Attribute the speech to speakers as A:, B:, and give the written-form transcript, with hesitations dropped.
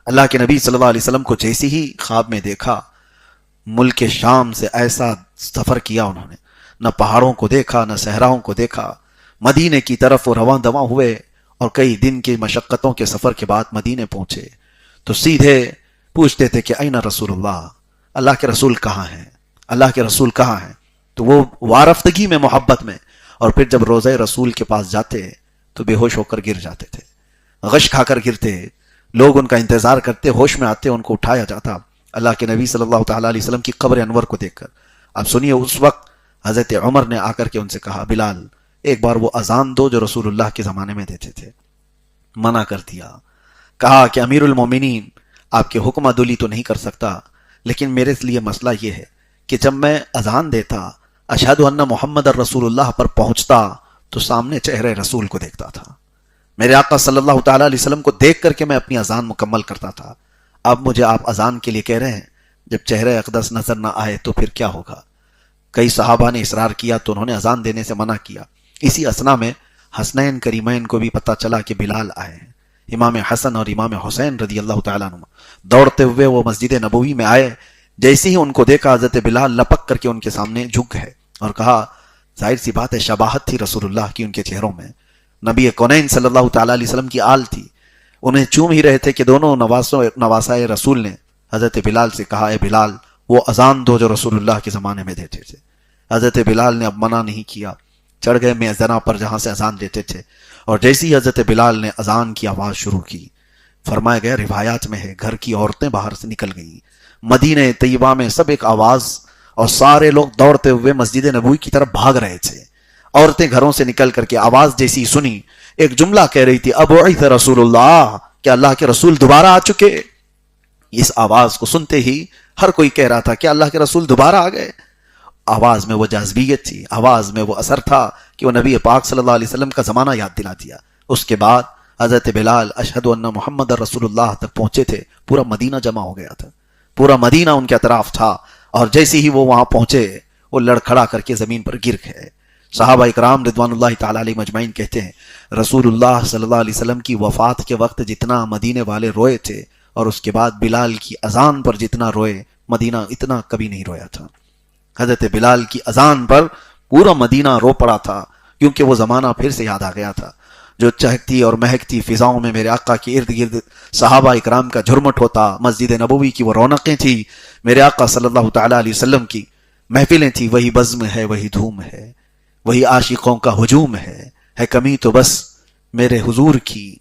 A: اللہ کے نبی صلی اللہ علیہ وسلم کو جیسی ہی خواب میں دیکھا، ملک شام سے ایسا سفر کیا انہوں نے، نہ پہاڑوں کو دیکھا نہ صحراؤں کو دیکھا، مدینے کی طرف وہ رواں دواں ہوئے، اور کئی دن کی مشقتوں کے سفر کے بعد مدینے پہنچے تو سیدھے پوچھتے تھے کہ این رسول اللہ کے رسول کہاں ہیں، اللہ کے رسول کہاں ہیں؟ تو وہ وارفتگی میں، محبت میں، اور پھر جب روضہ رسول کے پاس جاتے تو بے ہوش ہو کر گر جاتے تھے، غش کھا کر گرتے، لوگ ان کا انتظار کرتے، ہوش میں آتے، ان کو اٹھایا جاتا اللہ کے نبی صلی اللہ تعالیٰ علیہ وسلم کی قبر انور کو دیکھ کر۔ اب سنیے، اس وقت حضرت عمر نے آ کر کے ان سے کہا، بلال ایک بار وہ اذان دو جو رسول اللہ کے زمانے میں دیتے تھے۔ منع کر دیا، کہا کہ امیر المومنین آپ کے حکم عدولی تو نہیں کر سکتا، لیکن میرے لیے مسئلہ یہ ہے کہ جب میں اذان دیتا اشہد ان محمد الرسول اللہ پر پہنچتا تو سامنے چہرے رسول کو دیکھتا تھا، میرے آقا صلی اللہ تعالیٰ علیہ وسلم کو دیکھ کر کے میں اپنی اذان مکمل کرتا تھا۔ اب مجھے آپ اذان کے لیے کہہ رہے ہیں، جب چہرہ اقدس نظر نہ آئے تو پھر کیا ہوگا؟ کئی صحابہ نے اصرار کیا تو انہوں نے اذان دینے سے منع کیا۔ اسی اثنا میں حسنین کریمین کو بھی پتہ چلا کہ بلال آئے ہیں۔ امام حسن اور امام حسین رضی اللہ تعالیٰ عنہ دوڑتے ہوئے وہ مسجد نبوی میں آئے، جیسے ہی ان کو دیکھا حضرت بلال لپک کر کے ان کے سامنے جھک گئے اور کہا، ظاہر سی بات ہے شباہت تھی رسول اللہ کی ان کے چہروں میں، نبی کونین صلی اللہ تعالیٰ علیہ وسلم کی آل تھی، انہیں چوم ہی رہے تھے کہ دونوں نواسائے رسول نے حضرت بلال سے کہا، اے بلال وہ اذان دو جو رسول اللہ کے زمانے میں دیتے تھے۔ حضرت بلال نے اب منع نہیں کیا، چڑھ گئے میزنا پر جہاں سے اذان دیتے تھے، اور جیسی حضرت بلال نے اذان کی آواز شروع کی، فرمایا گیا روایات میں ہے گھر کی عورتیں باہر سے نکل گئیں، مدینہ طیبہ میں سب ایک آواز، اور سارے لوگ دوڑتے ہوئے مسجد نبوی کی طرف بھاگ رہے تھے۔ عورتیں گھروں سے نکل کر کے آواز جیسی سنی، ایک جملہ کہہ رہی تھی، ابعث رسول اللہ، کہ اللہ کے رسول دوبارہ آ چکے۔ اس آواز کو سنتے ہی ہر کوئی کہہ رہا تھا کہ اللہ کے رسول دوبارہ آ گئے۔ آواز میں وہ جاذبیت تھی، آواز میں وہ اثر تھا کہ وہ نبی پاک صلی اللہ علیہ وسلم کا زمانہ یاد دلا دیا۔ اس کے بعد حضرت بلال اشہد ان محمد رسول اللہ تک پہنچے تھے، پورا مدینہ جمع ہو گیا تھا، پورا مدینہ ان کے اطراف تھا، اور جیسے ہی وہ وہاں پہنچے وہ لڑکھڑا کر کے زمین پر گر گئے۔ صحابہ اکرام رضوان اللہ تعالی علیہ مجمعین کہتے ہیں، رسول اللہ صلی اللہ علیہ وسلم کی وفات کے وقت جتنا مدینے والے روئے تھے، اور اس کے بعد بلال کی اذان پر جتنا روئے، مدینہ اتنا کبھی نہیں رویا تھا۔ حضرت بلال کی اذان پر پورا مدینہ رو پڑا تھا، کیونکہ وہ زمانہ پھر سے یاد آ گیا تھا، جو چہکتی اور مہکتی فضاؤں میں میرے آقا کے ارد گرد صحابہ اکرام کا جھرمٹ ہوتا، مسجد نبوی کی وہ رونقیں تھی، میرے آقا صلی اللہ تعالیٰ علیہ وسلم کی محفلیں تھی، وہی بزم ہے، وہی دھوم ہے، وہی عاشقوں کا ہجوم ہے کمی تو بس میرے حضور کی۔